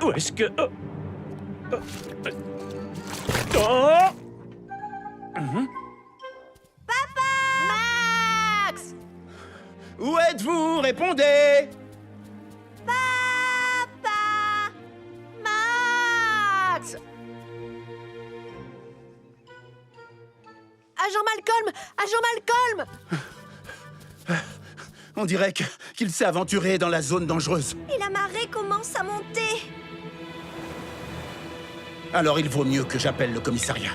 Où est-ce que... Oh! Max! Où êtes-vous? Répondez! Papa! Max! Agent Malcolm! Agent Malcolm! On dirait qu'il s'est aventuré dans la zone dangereuse. Et la marée commence à monter. Alors il vaut mieux que j'appelle le commissariat.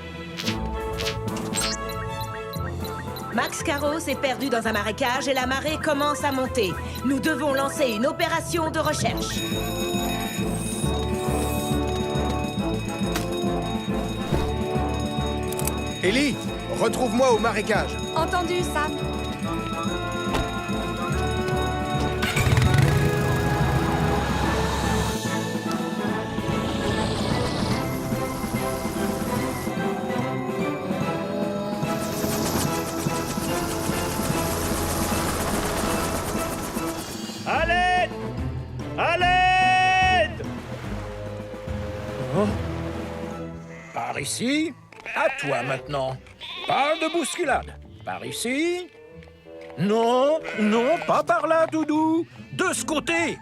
Max Caro s'est perdu dans un marécage et la marée commence à monter. Nous devons lancer une opération de recherche. Ellie, retrouve-moi au marécage. Entendu, Sam. À l'aide! À l'aide! Oh. Par ici. À toi maintenant. Pas de bousculade. Par ici. Non, non, pas par là, Doudou. De ce côté.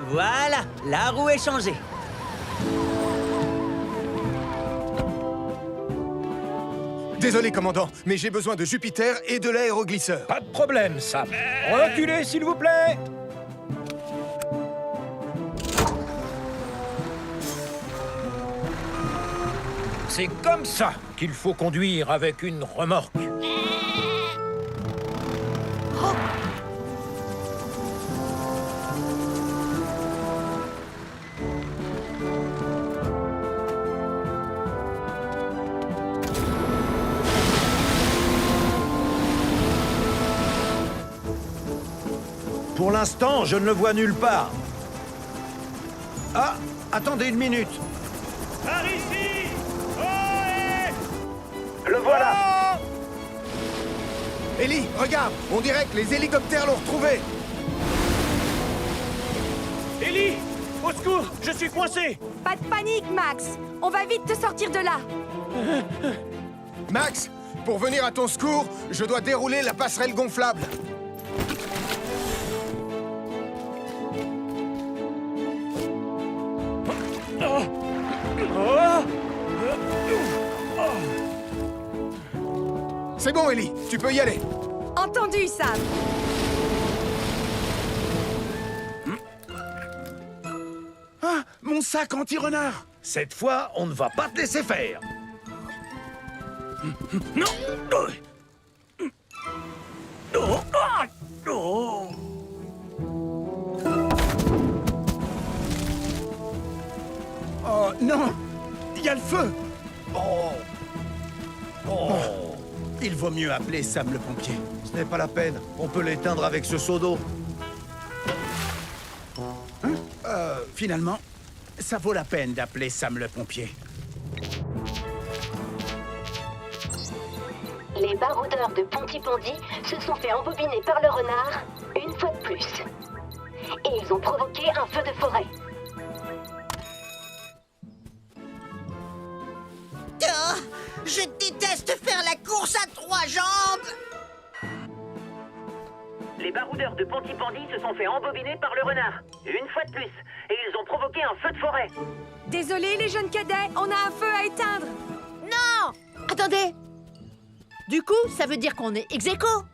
Voilà, la roue est changée. Désolé, commandant, mais j'ai besoin de Jupiter et de l'aéroglisseur. Pas de problème, Sam. Reculez, s'il vous plaît. C'est comme ça qu'il faut conduire avec une remorque. Pour l'instant, je ne le vois nulle part. Ah, attendez une minute. Par ici. Ohé! Le voilà. Ellie, regarde, on dirait que les hélicoptères l'ont retrouvé. Ellie, au secours, je suis coincé. Pas de panique, Max. On va vite te sortir de là. Max, pour venir à ton secours, je dois dérouler la passerelle gonflable. C'est bon, Ellie, tu peux y aller. Entendu, Sam. Ah, mon sac anti-renard! Cette fois, on ne va pas te laisser faire. Non. Oh. Ah. Oh. Oh non! Il y a le feu! Il vaut mieux appeler Sam le pompier. Ce n'est pas la peine. On peut l'éteindre avec ce seau d'eau. Finalement, ça vaut la peine d'appeler Sam le pompier. Les baroudeurs de Pontypandy se sont fait embobiner par le renard une fois de plus. Et ils ont provoqué un feu de forêt. Oh, je déteste faire la course à 3 jambes. Les baroudeurs de Pontypandy se sont fait embobiner par le renard. Une fois de plus. Et ils ont provoqué un feu de forêt. Désolé, les jeunes cadets, on a un feu à éteindre. Non! Attendez! Du coup, ça veut dire qu'on est ex-aequo.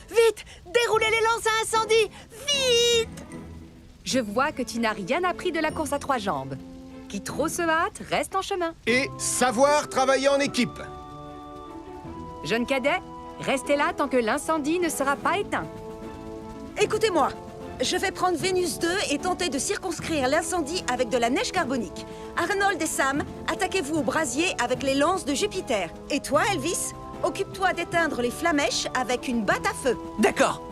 Vite! Déroulez les lances à incendie! Vite! Je vois que tu n'as rien appris de la course à 3 jambes. Qui trop se hâte, reste en chemin. Et savoir travailler en équipe. Jeunes cadets, restez là tant que l'incendie ne sera pas éteint. Écoutez-moi. Je vais prendre Vénus 2 et tenter de circonscrire l'incendie avec de la neige carbonique. Arnold et Sam, attaquez-vous au brasier avec les lances de Jupiter. Et toi, Elvis, occupe-toi d'éteindre les flamèches avec une batte à feu. D'accord.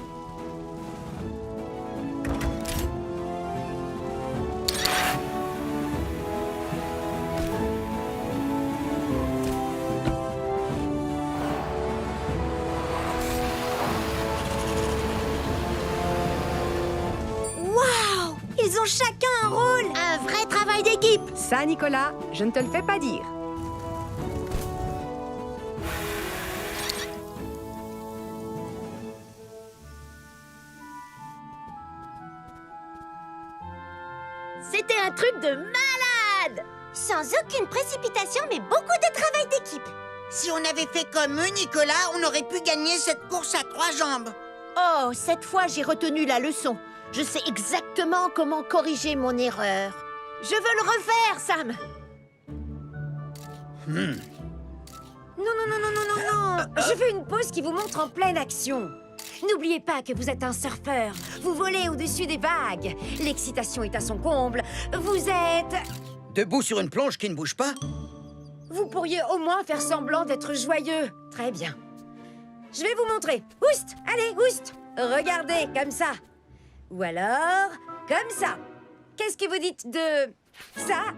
Waouh! Ils ont chacun un rôle! Un vrai travail d'équipe! Ça, Nicolas, je ne te le fais pas dire. C'était un truc de malade! Sans aucune précipitation, mais beaucoup de travail d'équipe. Si on avait fait comme eux, Nicolas, on aurait pu gagner cette course à 3 jambes. Oh, cette fois, j'ai retenu la leçon. Je sais exactement comment corriger mon erreur. Je veux le refaire, Sam. Non. Je veux une pause qui vous montre en pleine action. N'oubliez pas que vous êtes un surfeur. Vous volez au-dessus des vagues. L'excitation est à son comble. Vous êtes... Debout sur une planche qui ne bouge pas? Vous pourriez au moins faire semblant d'être joyeux. Très bien. Je vais vous montrer. Oust! Allez, oust! Regardez, comme ça. Ou alors, comme ça. Qu'est-ce que vous dites de... ça?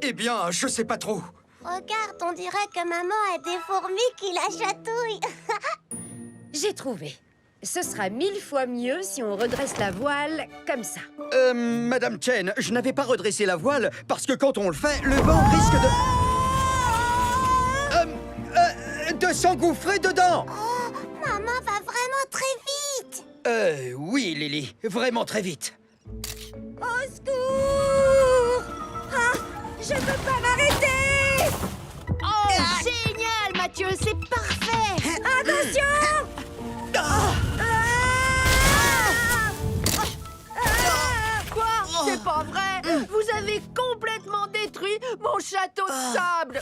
Eh bien, je sais pas trop. Regarde, on dirait que maman a des fourmis qui la chatouillent. J'ai trouvé. Ce sera 1000 fois mieux si on redresse la voile comme ça. Madame Chen, je n'avais pas redressé la voile parce que quand on le fait, le vent risque de s'engouffrer dedans. Oh, maman va vraiment très vite. Oui, Lily, vraiment très vite. Au secours! Ah, je peux pas m'arrêter! Oh, génial, Mathieu, c'est parfait. Attention! Quoi? C'est pas vrai. Vous avez complètement détruit mon château de sable.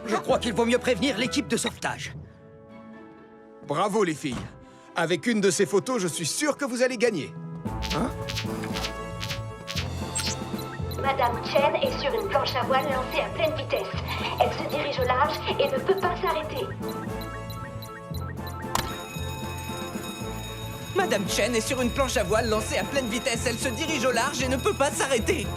Je crois qu'il vaut mieux prévenir l'équipe de sauvetage. Bravo, les filles. Avec une de ces photos, je suis sûr que vous allez gagner. Hein? Madame Chen est sur une planche à voile lancée à pleine vitesse. Elle se dirige au large et ne peut pas s'arrêter. Madame Chen est sur une planche à voile lancée à pleine vitesse. Elle se dirige au large et ne peut pas s'arrêter.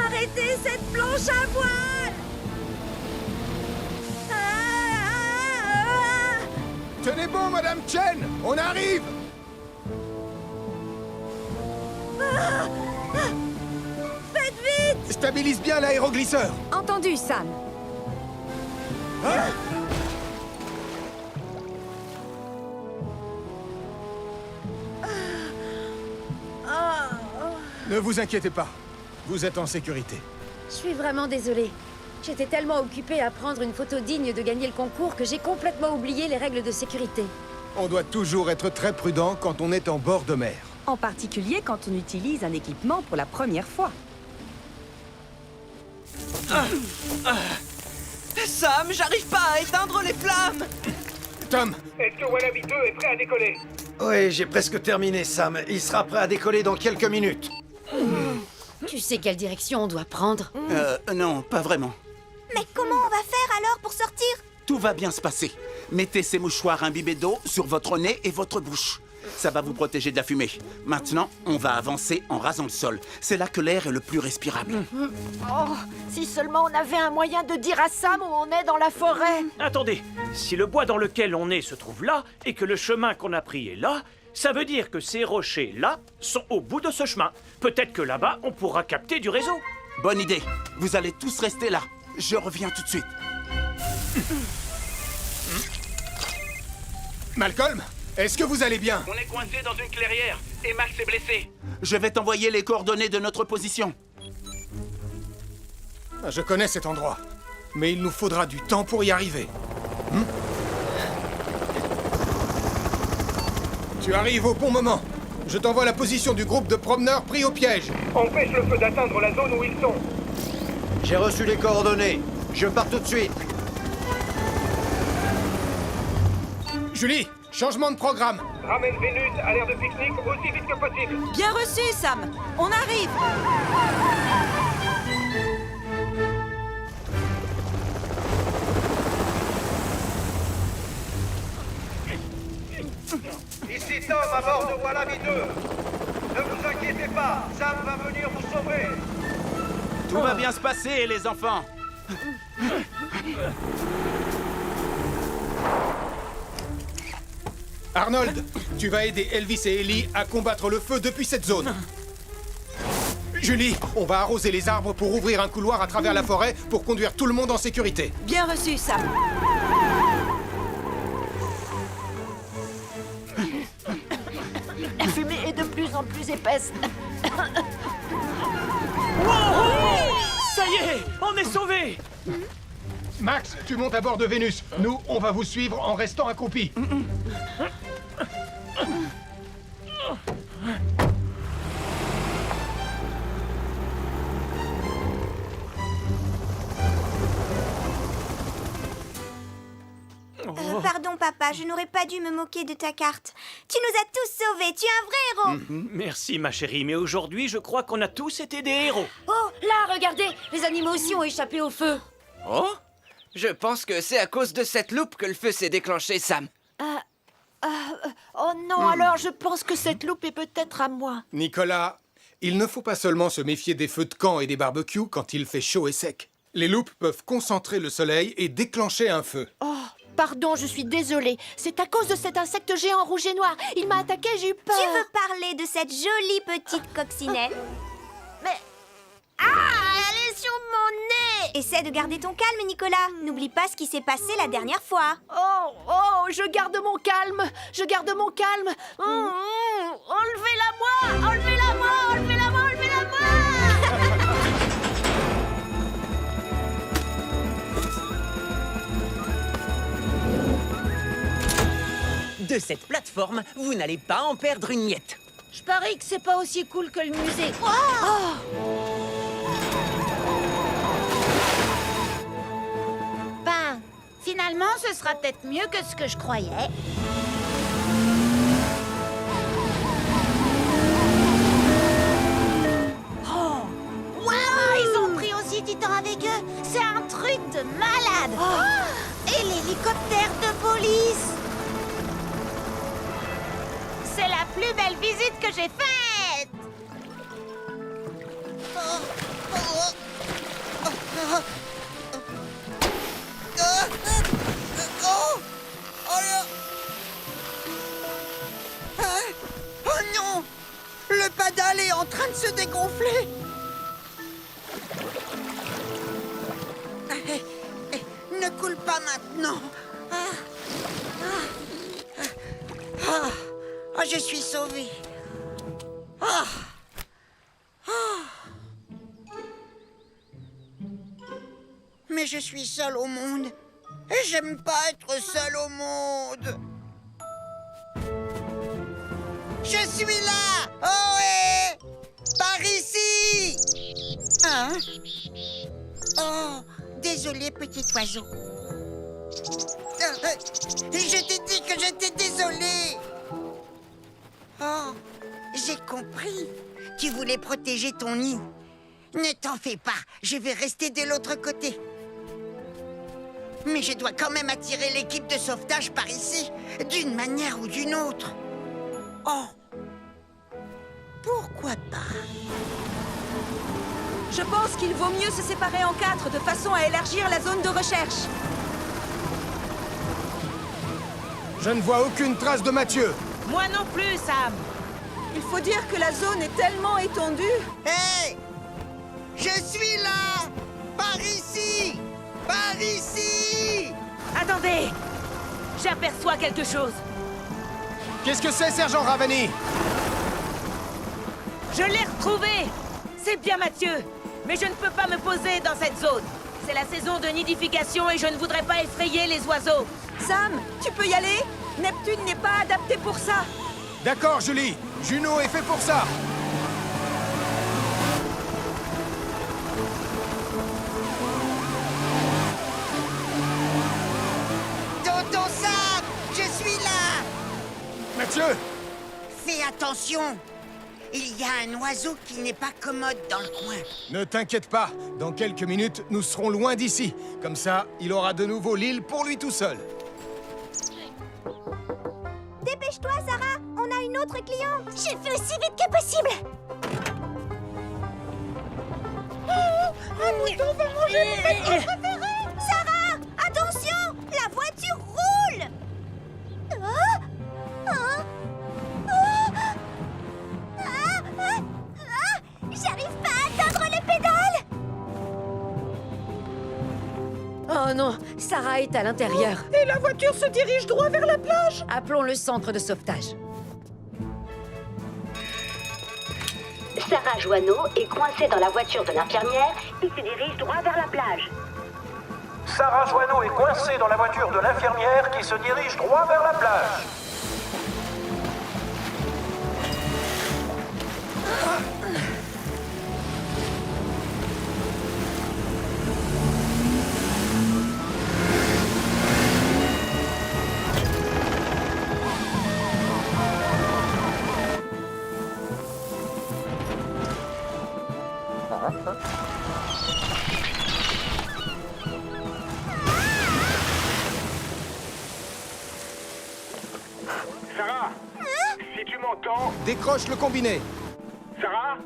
Arrêtez cette planche à voile! Tenez bon, Madame Chen, on arrive. Faites vite! Stabilise bien l'aéroglisseur. Entendu, Sam. Ne vous inquiétez pas, vous êtes en sécurité. Je suis vraiment désolée. J'étais tellement occupée à prendre une photo digne de gagner le concours que j'ai complètement oublié les règles de sécurité. On doit toujours être très prudent quand on est en bord de mer. En particulier quand on utilise un équipement pour la première fois. Sam, j'arrive pas à éteindre les flammes. Tom, Est-ce que Wallaby 2 est prêt à décoller? Oui, j'ai presque terminé, Sam. Il sera prêt à décoller dans quelques minutes. Tu sais quelle direction on doit prendre? Non, pas vraiment. Mais comment on va faire alors pour sortir? Tout va bien se passer. Mettez ces mouchoirs imbibés d'eau sur votre nez et votre bouche. Ça va vous protéger de la fumée. Maintenant, on va avancer en rasant le sol. C'est là que l'air est le plus respirable. Oh, si seulement on avait un moyen de dire à Sam où on est dans la forêt. Attendez, si le bois dans lequel on est se trouve là, et que le chemin qu'on a pris est là, ça veut dire que ces rochers-là sont au bout de ce chemin. Peut-être que là-bas, on pourra capter du réseau. Bonne idée. Vous allez tous rester là. Je reviens tout de suite. Malcolm, est-ce que vous allez bien? On est coincé dans une clairière, et Max est blessé. Je vais t'envoyer les coordonnées de notre position. Je connais cet endroit, mais il nous faudra du temps pour y arriver. Tu arrives au bon moment. Je t'envoie la position du groupe de promeneurs pris au piège. Empêche le feu d'atteindre la zone où ils sont. J'ai reçu les coordonnées. Je pars tout de suite. Julie, changement de programme. Ramène Vénus à l'aire de pique-nique aussi vite que possible. Bien reçu, Sam. On arrive. Ici Tom à bord de Wallaby 2. Ne vous inquiétez pas, Sam va venir vous sauver. Tout va bien se passer, les enfants. Arnold, tu vas aider Elvis et Ellie à combattre le feu depuis cette zone. Julie, on va arroser les arbres pour ouvrir un couloir à travers la forêt pour conduire tout le monde en sécurité. Bien reçu, Sam. La fumée est de plus en plus épaisse. Ça y est, on est sauvés. Max, tu montes à bord de Vénus. Nous, on va vous suivre en restant accroupis. Pardon, papa, je n'aurais pas dû me moquer de ta carte. Tu nous as tous sauvés, tu es un vrai héros. Merci, ma chérie, mais aujourd'hui, je crois qu'on a tous été des héros. Oh, là, regardez, les animaux aussi ont échappé au feu. Oh? Je pense que c'est à cause de cette loupe que le feu s'est déclenché, Sam. Oh non, alors je pense que cette loupe est peut-être à moi. Nicolas, il ne faut pas seulement se méfier des feux de camp et des barbecues quand il fait chaud et sec. Les loupes peuvent concentrer le soleil et déclencher un feu. Oh, pardon, je suis désolée. C'est à cause de cet insecte géant rouge et noir. Il m'a attaqué, j'ai eu peur. Tu veux parler de cette jolie petite coccinelle? Mais... Ah, elle est sur mon nez! Essaie de garder ton calme, Nicolas. N'oublie pas ce qui s'est passé la dernière fois. Oh, je garde mon calme. Je garde mon calme. Enlevez-la-moi! Enlevez-la-moi! Enlevez-la-moi! Enlevez-la-moi! De cette plateforme, vous n'allez pas en perdre une miette. Je parie que c'est pas aussi cool que le musée. Ben, finalement, ce sera peut-être mieux que ce que je croyais. Ils ont pris aussi Titan avec eux. C'est un truc de malade. Et l'hélicoptère de police. C'est la plus belle visite que j'ai faite. Oh non! Le padal est en train de se dégonfler. Ne coule pas maintenant. Je suis sauvée. Mais je suis seule au monde. Et j'aime pas être seule au monde. Je suis là! Ohé! Par ici! Hein? Oh, désolé, petit oiseau. Je t'ai dit que j'étais désolée. Oh, j'ai compris. Tu voulais protéger ton nid. Ne t'en fais pas, je vais rester de l'autre côté. Mais je dois quand même attirer l'équipe de sauvetage par ici, d'une manière ou d'une autre. Oh! Pourquoi pas? Je pense qu'il vaut mieux se séparer en 4 de façon à élargir la zone de recherche. Je ne vois aucune trace de Mathieu. Moi non plus, Sam. Il faut dire que la zone est tellement étendue. Hé! Je suis là! Par ici! Par ici! Attendez! J'aperçois quelque chose. Qu'est-ce que c'est, Sergent Ravani? Je l'ai retrouvé! C'est bien Mathieu, mais je ne peux pas me poser dans cette zone. C'est la saison de nidification et je ne voudrais pas effrayer les oiseaux. Sam, tu peux y aller? Neptune n'est pas adapté pour ça. D'accord, Julie. Juno est fait pour ça. Tonton Sam! Je suis là! Mathieu! Fais attention! Il y a un oiseau qui n'est pas commode dans le coin. Ne t'inquiète pas. Dans quelques minutes, nous serons loin d'ici. Comme ça, il aura de nouveau l'île pour lui tout seul. Dépêche-toi, Sarah! On a une autre cliente! J'ai fait aussi vite que possible! Un mouton va manger mon vêtement préféré! Sarah! Attention! La voiture roule! J'arrive pas à atteindre les pédales! Oh non, Sarah est à l'intérieur. Et la voiture se dirige droit vers la plage. Appelons le centre de sauvetage. Sarah Joanneau est coincée dans la voiture de l'infirmière et se dirige droit vers la plage. Sarah Joanneau est coincée dans la voiture de l'infirmière qui se dirige droit vers la plage. Sarah, si tu m'entends... Décroche le combiné. Sarah,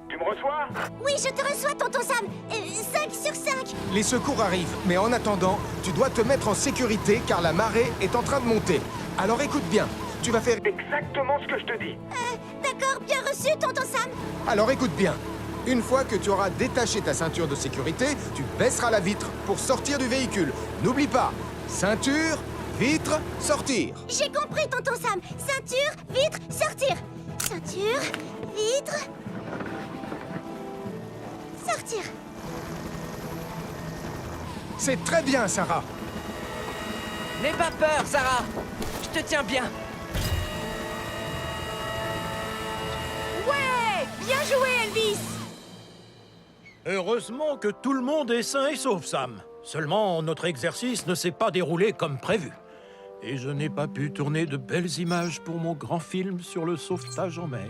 tu me reçois? Oui, je te reçois, tonton Sam! 5 sur 5! Les secours arrivent, mais en attendant, tu dois te mettre en sécurité car la marée est en train de monter. Alors écoute bien, tu vas faire... Exactement ce que je te dis. D'accord, bien reçu, tonton Sam! Alors écoute bien. Une fois que tu auras détaché ta ceinture de sécurité, tu baisseras la vitre pour sortir du véhicule. N'oublie pas, ceinture, vitre, sortir. J'ai compris, tonton Sam! Ceinture, vitre, sortir! Ceinture, vitre... sortir! C'est très bien, Sarah. N'aie pas peur, Sarah. Je te tiens bien. Ouais! Bien joué, Elvis! Heureusement que tout le monde est sain et sauf, Sam. Seulement, notre exercice ne s'est pas déroulé comme prévu. Et je n'ai pas pu tourner de belles images pour mon grand film sur le sauvetage en mer.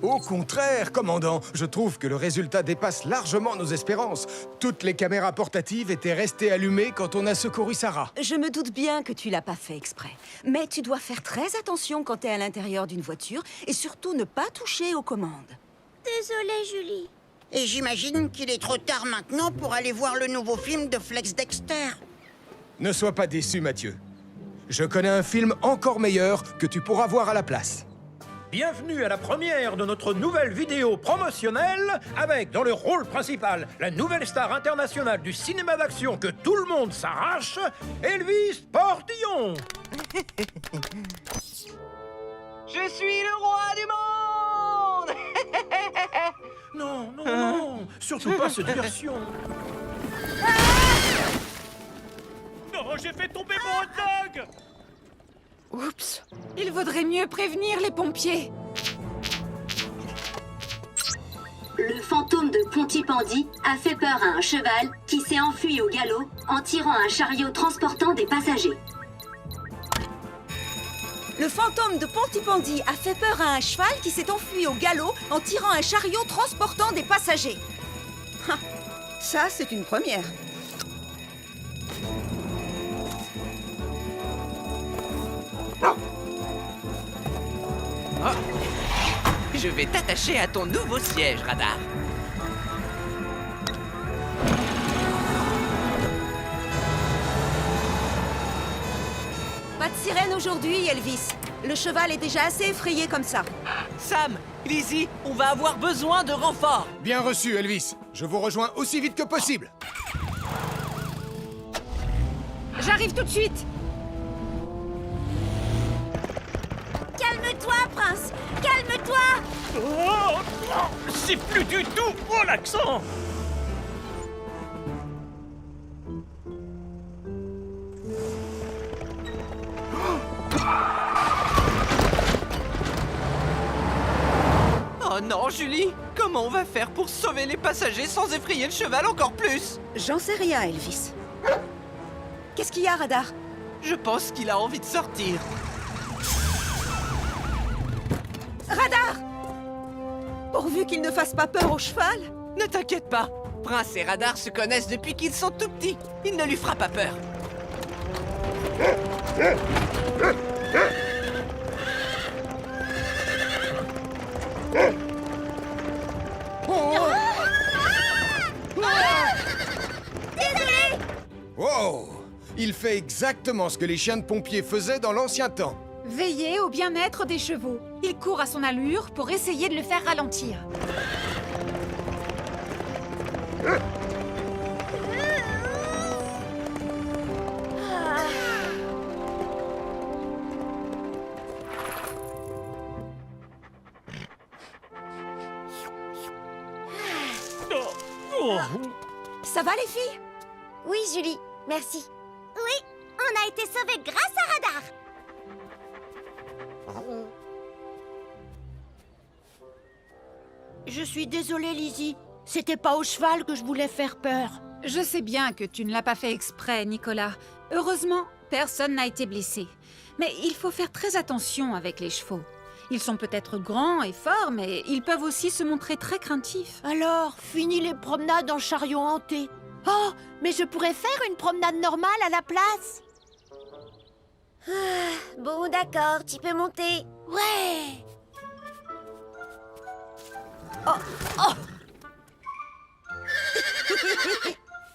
Au contraire, commandant, je trouve que le résultat dépasse largement nos espérances. Toutes les caméras portatives étaient restées allumées quand on a secouru Sarah. Je me doute bien que tu l'as pas fait exprès. Mais tu dois faire très attention quand t'es à l'intérieur d'une voiture et surtout ne pas toucher aux commandes. Désolée, Julie. Et j'imagine qu'il est trop tard maintenant pour aller voir le nouveau film de Flex Dexter. Ne sois pas déçu, Mathieu. Je connais un film encore meilleur que tu pourras voir à la place. Bienvenue à la première de notre nouvelle vidéo promotionnelle avec, dans le rôle principal, la nouvelle star internationale du cinéma d'action que tout le monde s'arrache, Elvis Portillon. Je suis le roi du monde. Non, non, non, surtout pas cette version. Non, j'ai fait tomber mon hot dog. Oups! Il vaudrait mieux prévenir les pompiers. Le fantôme de Pontypandy a fait peur à un cheval qui s'est enfui au galop en tirant un chariot transportant des passagers. Le fantôme de Pontypandy a fait peur à un cheval qui s'est enfui au galop en tirant un chariot transportant des passagers. Ha, ça, c'est une première. Je vais t'attacher à ton nouveau siège, Radar. Pas de sirène aujourd'hui, Elvis. Le cheval est déjà assez effrayé comme ça. Sam, Lizzie, on va avoir besoin de renforts. Bien reçu, Elvis. Je vous rejoins aussi vite que possible. J'arrive tout de suite. Calme-toi, Prince. Calme-toi. Oh, c'est plus du tout mon accent. Oh non, Julie! Comment on va faire pour sauver les passagers sans effrayer le cheval encore plus? J'en sais rien, Elvis. Qu'est-ce qu'il y a, Radar? Je pense qu'il a envie de sortir. Radar! Pourvu qu'il ne fasse pas peur au cheval. Ne t'inquiète pas. Prince et Radar se connaissent depuis qu'ils sont tout petits. Il ne lui fera pas peur. Wow! Il fait exactement ce que les chiens de pompiers faisaient dans l'ancien temps. Veiller au bien-être des chevaux. Il court à son allure pour essayer de le faire ralentir. Ça va, les filles? Oui, Julie, merci. Oui, on a été sauvés grâce à Radar. Je suis désolée, Lizzie. C'était pas au cheval que je voulais faire peur. Je sais bien que tu ne l'as pas fait exprès, Nicolas. Heureusement, personne n'a été blessé. Mais il faut faire très attention avec les chevaux. Ils sont peut-être grands et forts, mais ils peuvent aussi se montrer très craintifs. Alors, fini les promenades en chariot hanté. Oh, mais je pourrais faire une promenade normale à la place. Bon, d'accord, tu peux monter. Ouais.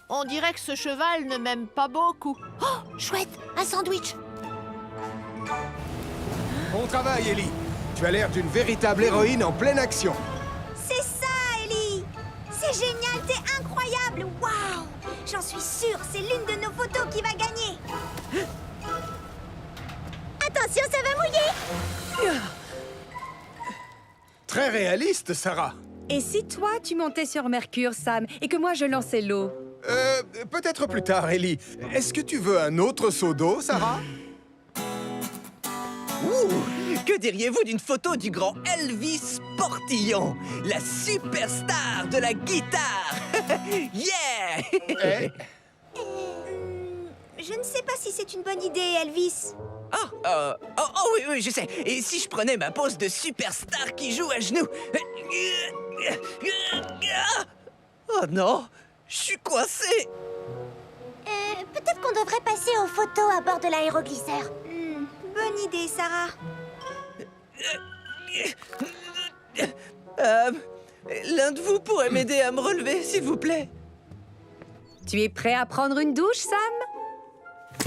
On dirait que ce cheval ne m'aime pas beaucoup. Oh, chouette, un sandwich. Bon travail, Ellie. Tu as l'air d'une véritable héroïne en pleine action. C'est ça, Ellie. C'est génial, t'es incroyable. Waouh. J'en suis sûre, c'est l'une de nos photos qui va gagner. Attention, ça va mouiller. Très réaliste, Sarah. Et si toi, tu montais sur Mercure, Sam, et que moi, je lançais l'eau? Peut-être plus tard, Ellie. Est-ce que tu veux un autre seau d'eau, Sarah? Ouh! Que diriez-vous d'une photo du grand Elvis Portillon, la superstar de la guitare? Yeah! Je ne sais pas si c'est une bonne idée, Elvis. Oui, je sais. Et si je prenais ma pose de superstar qui joue à genoux? Oh non! Je suis coincé! Peut-être qu'on devrait passer aux photos à bord de l'aéroglisseur. Bonne idée, Sarah. L'un de vous pourrait m'aider à me relever, s'il vous plaît? Tu es prêt à prendre une douche, Sam?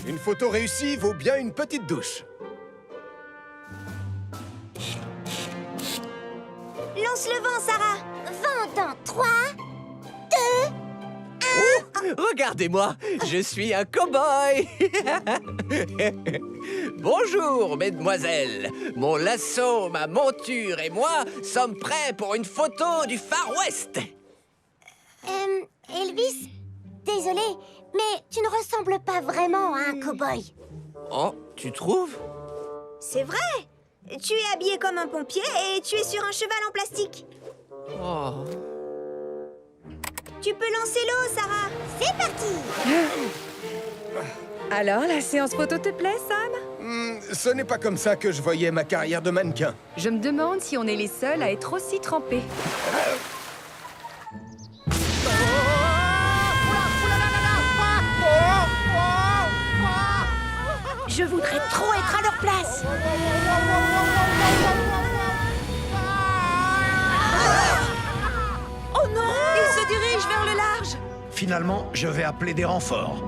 Une photo réussie vaut bien une petite douche. Lance le vent, Sarah. Vent dans 3, 2, 1... Regardez-moi, je suis un cow-boy. Bonjour, mesdemoiselles. Mon lasso, ma monture et moi sommes prêts pour une photo du Far West. Elvis, désolé, mais tu ne ressembles pas vraiment à un cow-boy. Oh, tu trouves? C'est vrai. Tu es habillé comme un pompier et tu es sur un cheval en plastique. Oh. Tu peux lancer l'eau, Sarah. C'est parti. Alors, la séance photo te plaît, Sam? Ce n'est pas comme ça que je voyais ma carrière de mannequin. Je me demande si on est les seuls à être aussi trempés. Je voudrais trop être à leur place. Finalement, je vais appeler des renforts.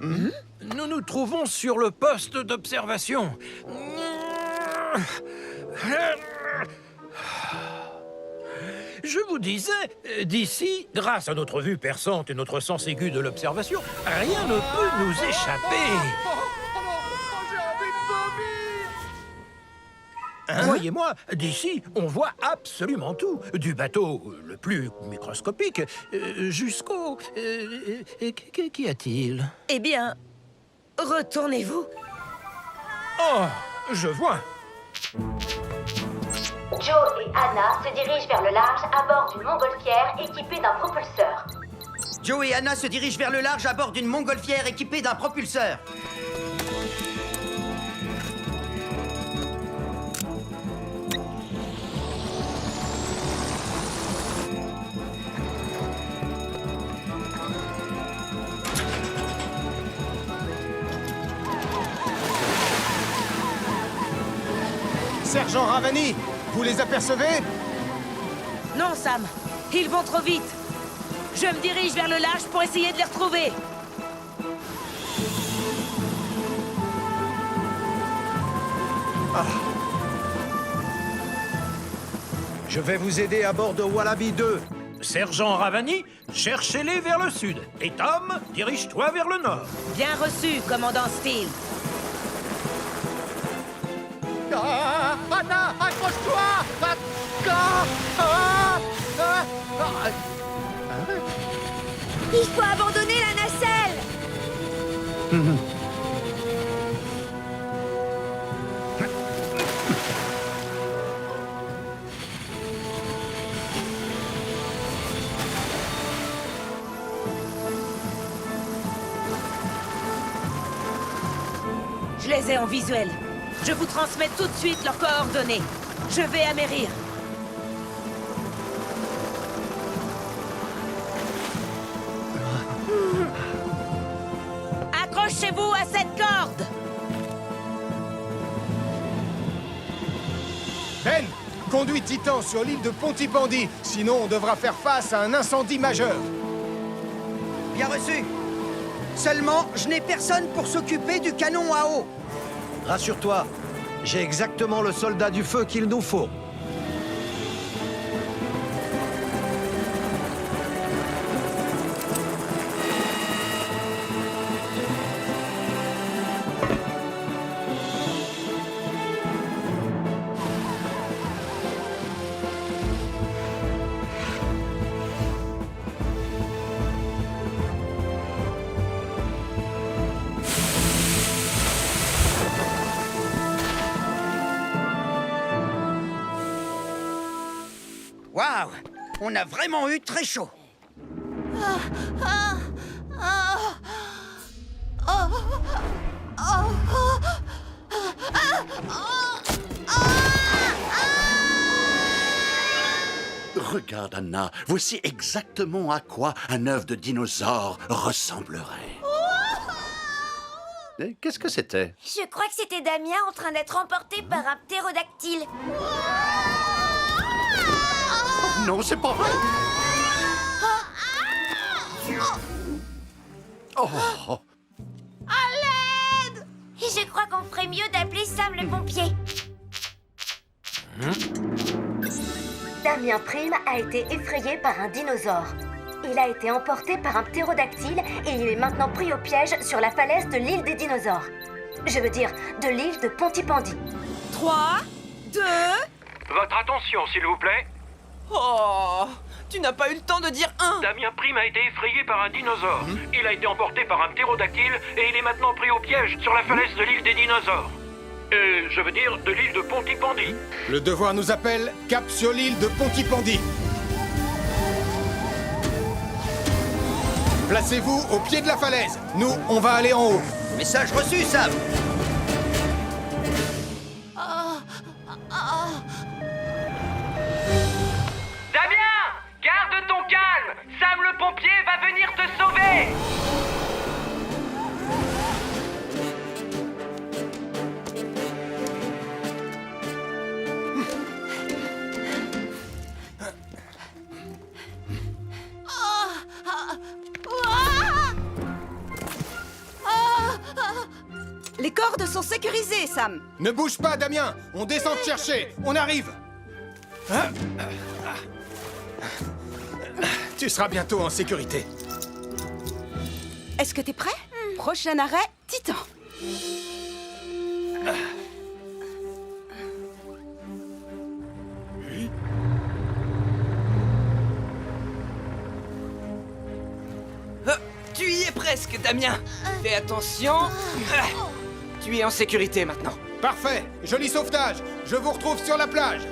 Nous nous trouvons sur le poste d'observation. Je vous disais, d'ici, grâce à notre vue perçante et notre sens aigu de l'observation, rien ne peut nous échapper. Croyez-moi, d'ici, on voit absolument tout. Du bateau le plus microscopique jusqu'au... Qu'y a-t-il? Eh bien, retournez-vous. Oh, je vois. Joe et Anna se dirigent vers le large à bord d'une montgolfière équipée d'un propulseur. Joe et Anna se dirigent vers le large à bord d'une montgolfière équipée d'un propulseur. Sergent Ravani, vous les apercevez? Non, Sam. Ils vont trop vite. Je me dirige vers le large pour essayer de les retrouver. Je vais vous aider à bord de Wallaby 2. Sergent Ravani, cherchez-les vers le sud. Et Tom, dirige-toi vers le nord. Bien reçu, commandant Steele. Anna, accroche-toi! Il faut abandonner la nacelle! Je les ai en visuel. Je vous transmets tout de suite leurs coordonnées. Je vais amérir. Accrochez-vous à cette corde! Ben, conduis Titan sur l'île de Pontypandy, sinon on devra faire face à un incendie majeur. Bien reçu. Seulement, je n'ai personne pour s'occuper du canon à eau. Rassure-toi, j'ai exactement le soldat du feu qu'il nous faut. Waouh! On a vraiment eu très chaud. Regarde, Anna, voici exactement à quoi un œuf de dinosaure ressemblerait. Qu'est-ce que c'était? Je crois que c'était Damien en train d'être emporté par un ptérodactyle. Non, c'est pas vrai. Oh. À l'aide! Je crois qu'on ferait mieux d'appeler Sam le pompier. Damien Prime a été effrayé par un dinosaure. Il a été emporté par un ptérodactyle et il est maintenant pris au piège sur la falaise de l'île des dinosaures. Je veux dire, de l'île de Pontypandy. 3, 2... Votre attention, s'il vous plaît. Oh, tu n'as pas eu le temps de dire un. Damien Prime a été effrayé par un dinosaure. Il a été emporté par un ptérodactyle et il est maintenant pris au piège sur la falaise de l'île des dinosaures. Je veux dire, de l'île de Pontypandy. Le devoir nous appelle, cap sur l'île de Pontypandy. Placez-vous au pied de la falaise. Nous, on va aller en haut. Message reçu, Sam. Damien, garde ton calme. Sam le pompier va venir te sauver. gardes sont sécurisés, Sam. Ne bouge pas, Damien. On descend te chercher. On arrive. Tu seras bientôt en sécurité. Est-ce que t'es prêt? Prochain arrêt, Titan. Tu y es presque, Damien. Fais attention. Tu es en sécurité maintenant. Parfait. Joli sauvetage. Je vous retrouve sur la plage.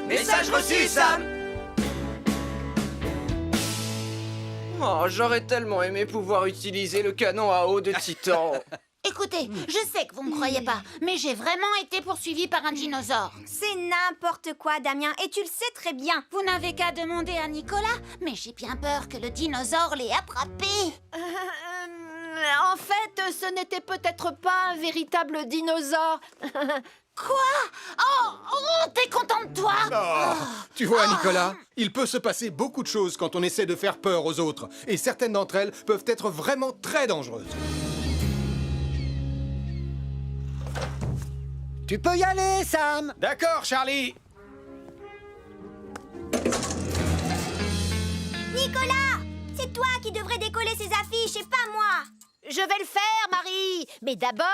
Message reçu, Sam. Oh, j'aurais tellement aimé pouvoir utiliser le canon à eau de Titan. Écoutez, je sais que vous me croyez pas, mais j'ai vraiment été poursuivi par un dinosaure. C'est n'importe quoi, Damien, et tu le sais très bien. Vous n'avez qu'à demander à Nicolas, mais j'ai bien peur que le dinosaure l'ait attrapé. En fait, ce n'était peut-être pas un véritable dinosaure. Quoi? Oh, t'es content de toi? Tu vois, Nicolas, il peut se passer beaucoup de choses quand on essaie de faire peur aux autres. Et certaines d'entre elles peuvent être vraiment très dangereuses. Tu peux y aller, Sam. D'accord, Charlie. Nicolas, c'est toi qui devrais décoller ces affiches et pas moi. Je vais le faire, Marie. Mais d'abord...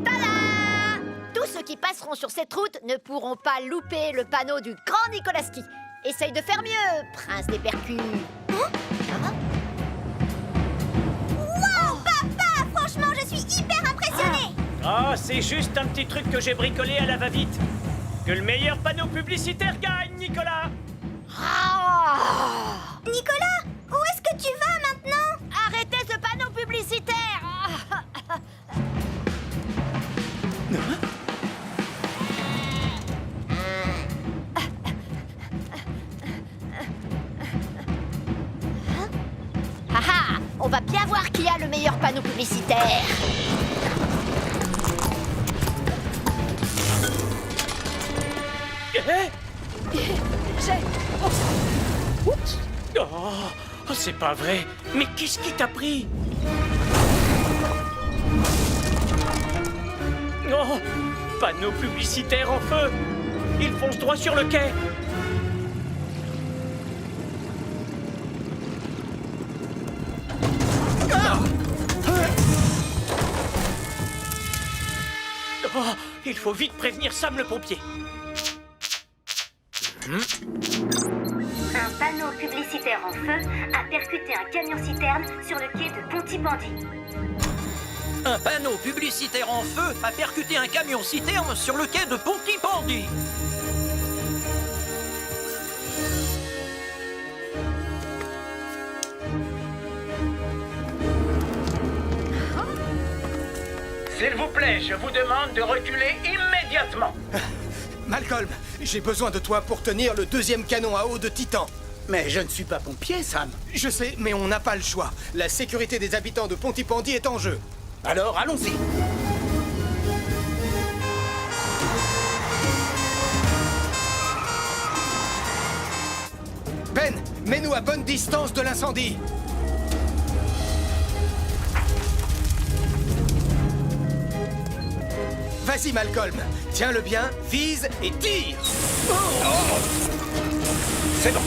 Tada! Tous ceux qui passeront sur cette route ne pourront pas louper le panneau du grand Nicolas Ski. Essaye de faire mieux, prince des percus. Wow, papa! Franchement, je suis hyper impressionnée. Oh, c'est juste un petit truc que j'ai bricolé à la va-vite. Que le meilleur panneau publicitaire gagne, Nicolas. Nicolas, où est-ce que tu vas maintenant? Arrêtez ce panneau publicitaire. Haha, on va bien voir qui a le meilleur panneau publicitaire. Oh, c'est pas vrai. Mais qu'est-ce qui t'a pris? Oh, panneau publicitaire en feu. Il fonce droit sur le quai. Oh, il faut vite prévenir Sam le pompier. Un panneau publicitaire en feu a percuté un camion-citerne sur le quai de Pontypandy. Un panneau publicitaire en feu a percuté un camion-citerne sur le quai de Pontypandy. S'il vous plaît, je vous demande de reculer immédiatement. Malcolm, j'ai besoin de toi pour tenir le deuxième canon à eau de Titan. Mais je ne suis pas pompier, Sam. Je sais, mais on n'a pas le choix. La sécurité des habitants de Pontypandy est en jeu. Alors, allons-y. Ben, mets-nous à bonne distance de l'incendie. Vas-y, Malcolm. Tiens-le bien, vise et tire. C'est bon.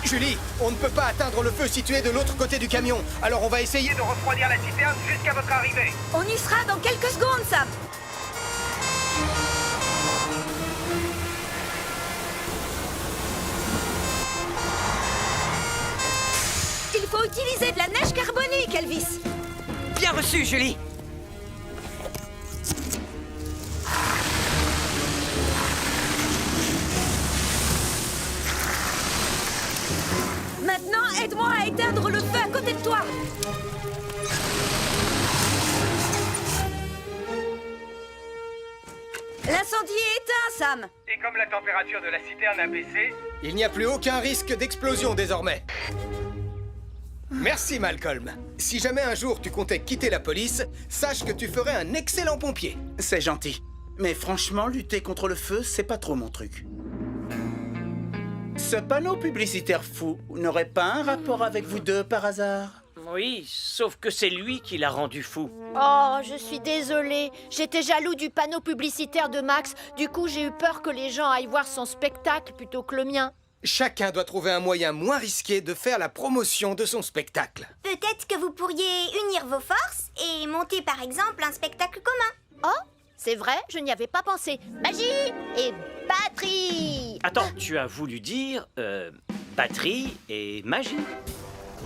Julie, on ne peut pas atteindre le feu situé de l'autre côté du camion. Alors on va essayer de refroidir la citerne jusqu'à votre arrivée. On y sera dans quelques secondes, Sam. Il faut utiliser de la neige carbonique, Elvis. Bien reçu, Julie. Maintenant, aide-moi à éteindre le feu à côté de toi. L'incendie est éteint, Sam. Et comme la température de la citerne a baissé, il n'y a plus aucun risque d'explosion désormais. Merci, Malcolm. Si jamais un jour tu comptais quitter la police, sache que tu ferais un excellent pompier. C'est gentil. Mais franchement, lutter contre le feu, c'est pas trop mon truc. Ce panneau publicitaire fou n'aurait pas un rapport avec vous deux par hasard? Oui, sauf que c'est lui qui l'a rendu fou. Oh, je suis désolée. J'étais jaloux du panneau publicitaire de Max. Du coup, j'ai eu peur que les gens aillent voir son spectacle plutôt que le mien. Chacun doit trouver un moyen moins risqué de faire la promotion de son spectacle. Peut-être que vous pourriez unir vos forces et monter par exemple un spectacle commun. Oh, c'est vrai, je n'y avais pas pensé. Magie et batterie. Attends, tu as voulu dire batterie et magie?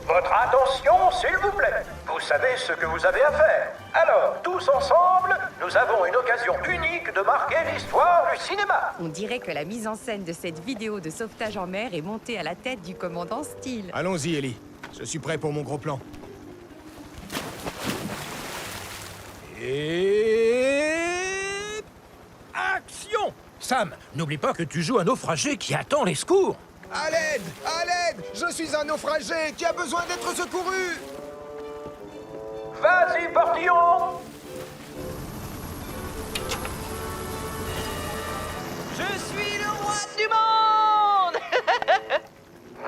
Votre attention, s'il vous plaît. Vous savez ce que vous avez à faire. Alors, tous ensemble, nous avons une occasion unique de marquer l'histoire du cinéma. On dirait que la mise en scène de cette vidéo de sauvetage en mer est montée à la tête du commandant Steele. Allons-y, Ellie. Je suis prêt pour mon gros plan. Et... action! Sam, n'oublie pas que tu joues un naufragé qui attend les secours. À l'aide! À l'aide! Je suis un naufragé qui a besoin d'être secouru! Vas-y, Portillon! Je suis le roi du monde.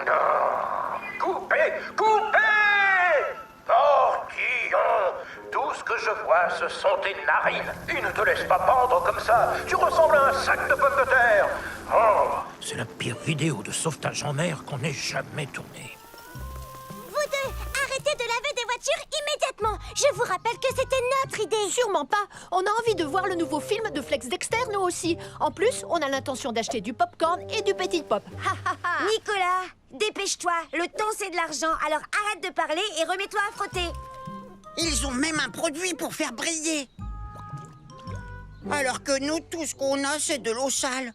Non! Coupez! Coupez! Portillon! Tout ce que je vois, ce sont tes narines. Ils ne te laissent pas pendre comme ça. Tu ressembles à un sac de pommes de terre. Oh! C'est la pire vidéo de sauvetage en mer qu'on ait jamais tournée. Vous deux, arrêtez de laver des voitures immédiatement. Je vous rappelle que c'était notre idée. Sûrement pas. On a envie de voir le nouveau film de Flex Dexter, nous aussi. En plus, on a l'intention d'acheter du popcorn et du petit pop. Nicolas, dépêche-toi. Le temps, c'est de l'argent. Alors arrête de parler et remets-toi à frotter. Ils ont même un produit pour faire briller. Alors que nous, tout ce qu'on a, c'est de l'eau sale.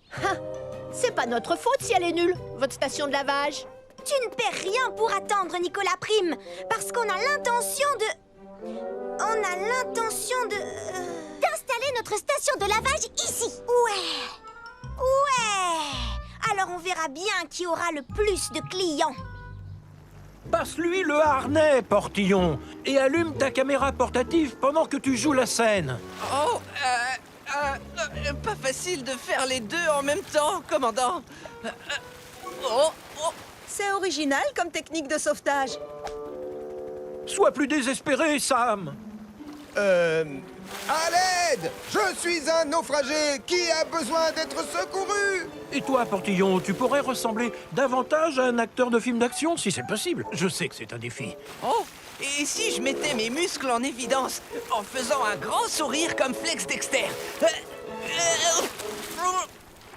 C'est pas notre faute si elle est nulle, votre station de lavage. Tu ne perds rien pour attendre, Nicolas Prime. Parce qu'on a l'intention de... d'installer notre station de lavage ici. Ouais. Alors on verra bien qui aura le plus de clients. Passe-lui le harnais, Portillon, et allume ta caméra portative pendant que tu joues la scène. Oh, pas facile de faire les deux en même temps, commandant. C'est original comme technique de sauvetage. Sois plus désespéré, Sam. À l'aide! Je suis un naufragé qui a besoin d'être secouru! Et toi, Portillon, tu pourrais ressembler davantage à un acteur de film d'action, si c'est possible. Je sais que c'est un défi. Oh, et si je mettais mes muscles en évidence en faisant un grand sourire comme Flex Dexter?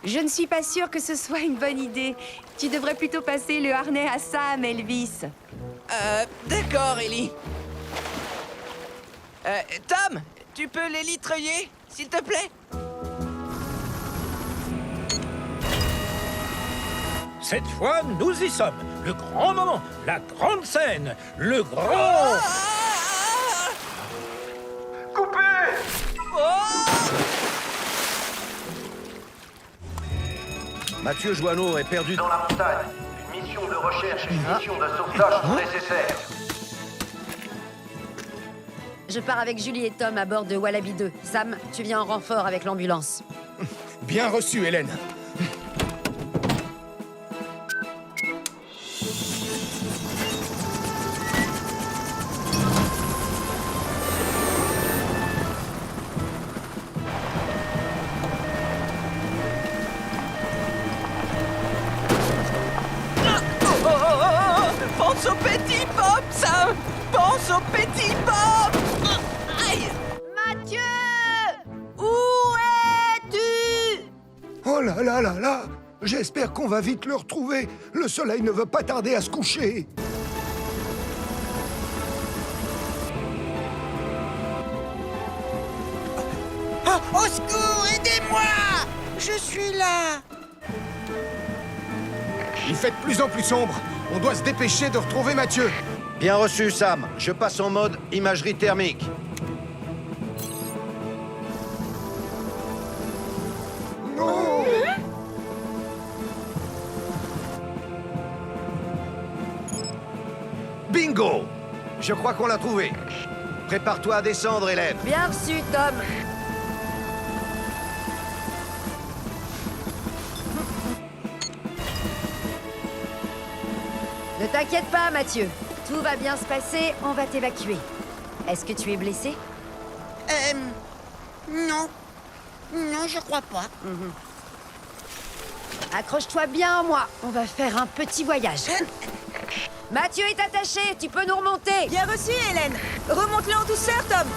Je ne suis pas sûre que ce soit une bonne idée. Tu devrais plutôt passer le harnais à Sam, Elvis. D'accord, Ellie. Tom, tu peux l'élitreuiller, s'il te plaît? Cette fois, nous y sommes. Le grand moment, la grande scène, le grand... Coupez! Mathieu Joanneau est perdu dans la montagne. Une mission de recherche et une mission de sauvetage sont nécessaires. Je pars avec Julie et Tom à bord de Wallaby 2. Sam, tu viens en renfort avec l'ambulance. Bien reçu, Hélène. Pense au petit pop, Sam! Pense au petit pop! Aïe! Mathieu! Où es-tu? Oh là là là là! J'espère qu'on va vite le retrouver. Le soleil ne veut pas tarder à se coucher. Au secours, aidez-moi! Je suis là! Il fait de plus en plus sombre. On doit se dépêcher de retrouver Mathieu. Bien reçu, Sam. Je passe en mode imagerie thermique. Non! Bingo! Je crois qu'on l'a trouvé. Prépare-toi à descendre, Hélène. Bien reçu, Tom. Ne t'inquiète pas, Mathieu. Tout va bien se passer, on va t'évacuer. Est-ce que tu es blessé? Non. Non, je crois pas. Accroche-toi bien à moi, on va faire un petit voyage. Mathieu est attaché, tu peux nous remonter. Bien reçu, Hélène. Remonte-le en douceur, Tom.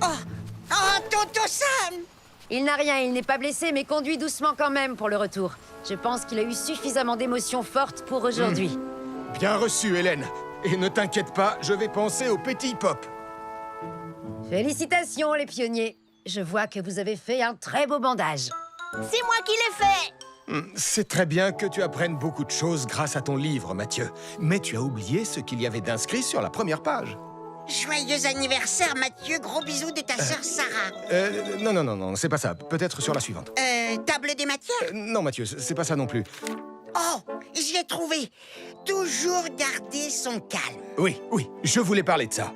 Oh, Tonton Sam! Il n'a rien, il n'est pas blessé, mais conduit doucement quand même pour le retour. Je pense qu'il a eu suffisamment d'émotions fortes pour aujourd'hui. Bien reçu, Hélène. Et ne t'inquiète pas, je vais penser au petit Pop. Félicitations, les pionniers. Je vois que vous avez fait un très beau bandage. C'est moi qui l'ai fait! C'est très bien que tu apprennes beaucoup de choses grâce à ton livre, Mathieu. Mais tu as oublié ce qu'il y avait d'inscrit sur la première page. Joyeux anniversaire, Mathieu. Gros bisous de ta sœur Sarah. Non, c'est pas ça. Peut-être sur la suivante. Table des matières? Non, Mathieu, c'est pas ça non plus. Oh, je l'ai trouvé. Toujours garder son calme. Oui, je voulais parler de ça.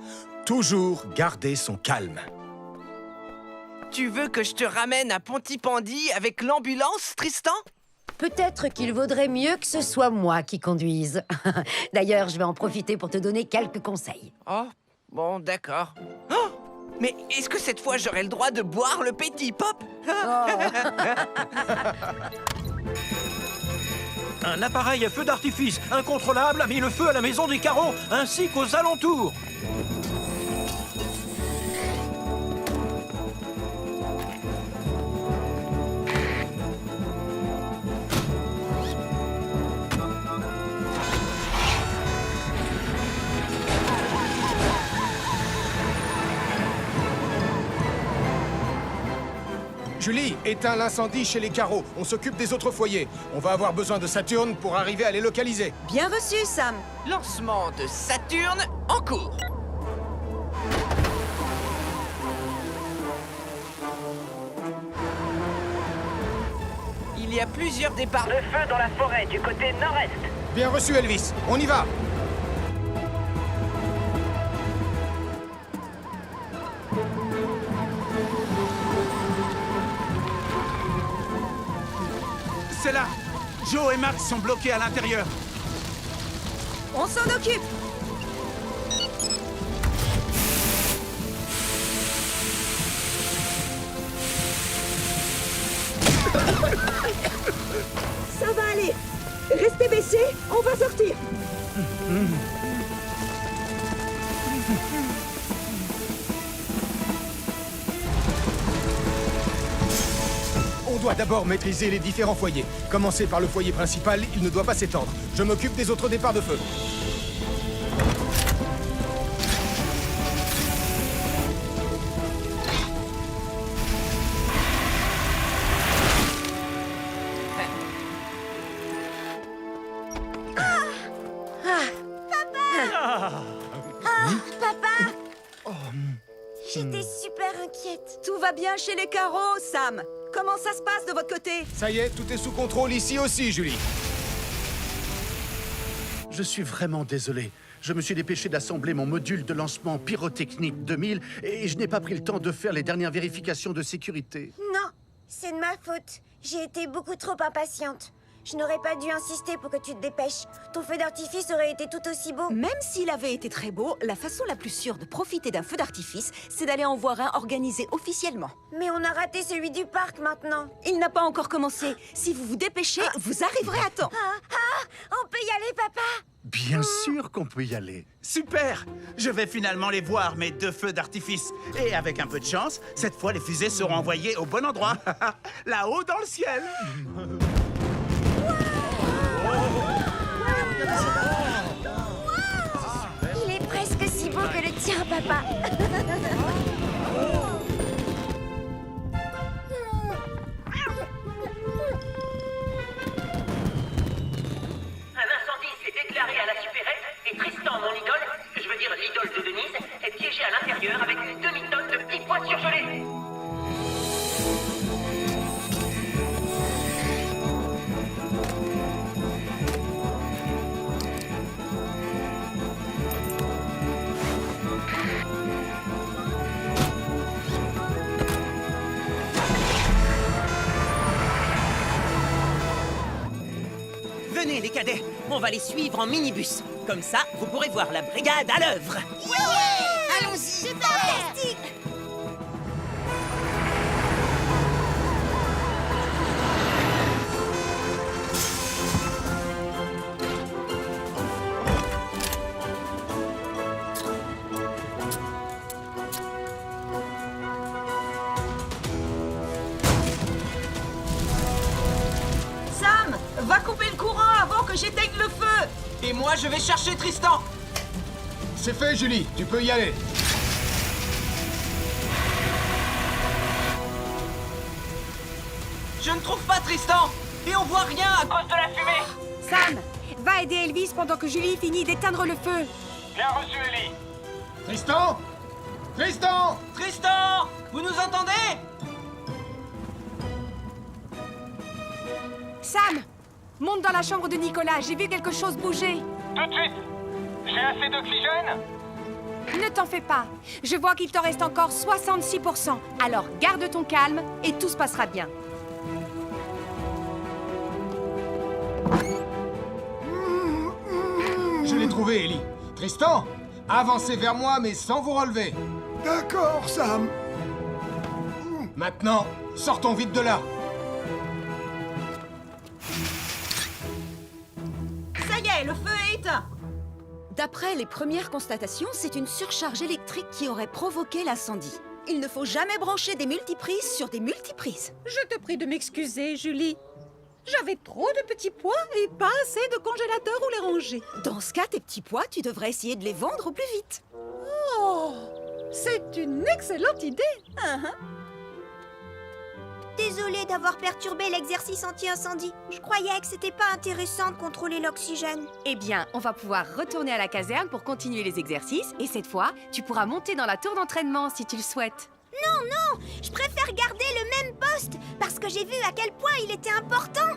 Toujours garder son calme. Tu veux que je te ramène à Pontypandy avec l'ambulance, Tristan? Peut-être qu'il vaudrait mieux que ce soit moi qui conduise. D'ailleurs, je vais en profiter pour te donner quelques conseils. Oh, bon, d'accord. Oh, mais est-ce que cette fois, j'aurai le droit de boire le petit Pop? Un appareil à feu d'artifice incontrôlable a mis le feu à la maison des Carreaux ainsi qu'aux alentours. Julie, éteins l'incendie chez les Carreaux. On s'occupe des autres foyers. On va avoir besoin de Saturne pour arriver à les localiser. Bien reçu, Sam. Lancement de Saturne en cours. Il y a plusieurs départs de feu dans la forêt du côté nord-est. Bien reçu, Elvis. On y va. C'est là. Joe et Max sont bloqués à l'intérieur. On s'en occupe. Ça va aller. Restez baissés, on va sortir. On doit d'abord maîtriser les différents foyers. Commencer par le foyer principal, il ne doit pas s'étendre. Je m'occupe des autres départs de feu. J'étais super inquiète. Tout va bien chez les Carreaux, Sam. Comment ça se passe de votre côté? Ça y est, tout est sous contrôle ici aussi, Julie. Je suis vraiment désolé. Je me suis dépêché d'assembler mon module de lancement pyrotechnique 2000 et je n'ai pas pris le temps de faire les dernières vérifications de sécurité. Non, c'est de ma faute. J'ai été beaucoup trop impatiente. Je n'aurais pas dû insister pour que tu te dépêches. Ton feu d'artifice aurait été tout aussi beau. Même s'il avait été très beau, la façon la plus sûre de profiter d'un feu d'artifice, c'est d'aller en voir un organisé officiellement. Mais on a raté celui du parc maintenant. Il n'a pas encore commencé. Si vous vous dépêchez, vous arriverez à temps. On peut y aller, papa? Bien sûr qu'on peut y aller. Super! Je vais finalement les voir, mes 2 feux d'artifice. Et avec un peu de chance, cette fois, les fusées seront envoyées au bon endroit. Là-haut dans le ciel. Il est presque si beau que le tien, papa. Un incendie s'est déclaré à la supérette et Tristan, mon idole, je veux dire l'idole de Denise, est piégé à l'intérieur avec une demi-tonne de petits pois surgelés. Venez les cadets, on va les suivre en minibus. Comme ça, vous pourrez voir la brigade à l'œuvre. Ouais, allons-y. Fantastique! Sam, va couper le courant avant que j'éteigne le feu. Et moi, je vais chercher Tristan. C'est fait, Julie. Tu peux y aller. Je ne trouve pas Tristan. Et on voit rien à cause de la fumée. Sam, va aider Elvis pendant que Julie finit d'éteindre le feu. Bien reçu, Ellie. Tristan Tristan Tristan, vous nous entendez? Sam, monte dans la chambre de Nicolas. J'ai vu quelque chose bouger. Tout de suite. J'ai assez d'oxygène? Ne t'en fais pas. Je vois qu'il t'en reste encore 66%. Alors garde ton calme et tout se passera bien. Je l'ai trouvé, Ellie. Tristan, avancez vers moi, mais sans vous relever. D'accord, Sam. Maintenant, sortons vite de là. Ça y est, le feu est éteint. D'après les premières constatations, c'est une surcharge électrique qui aurait provoqué l'incendie. Il ne faut jamais brancher des multiprises sur des multiprises. Je te prie de m'excuser, Julie. J'avais trop de petits pois et pas assez de congélateur où les ranger. Dans ce cas, tes petits pois, tu devrais essayer de les vendre au plus vite. Oh, c'est une excellente idée. Désolée d'avoir perturbé l'exercice anti-incendie. Je croyais que c'était pas intéressant de contrôler l'oxygène. Eh bien, on va pouvoir retourner à la caserne pour continuer les exercices. Et cette fois, tu pourras monter dans la tour d'entraînement si tu le souhaites. Non, non, je préfère garder le même poste parce que j'ai vu à quel point il était important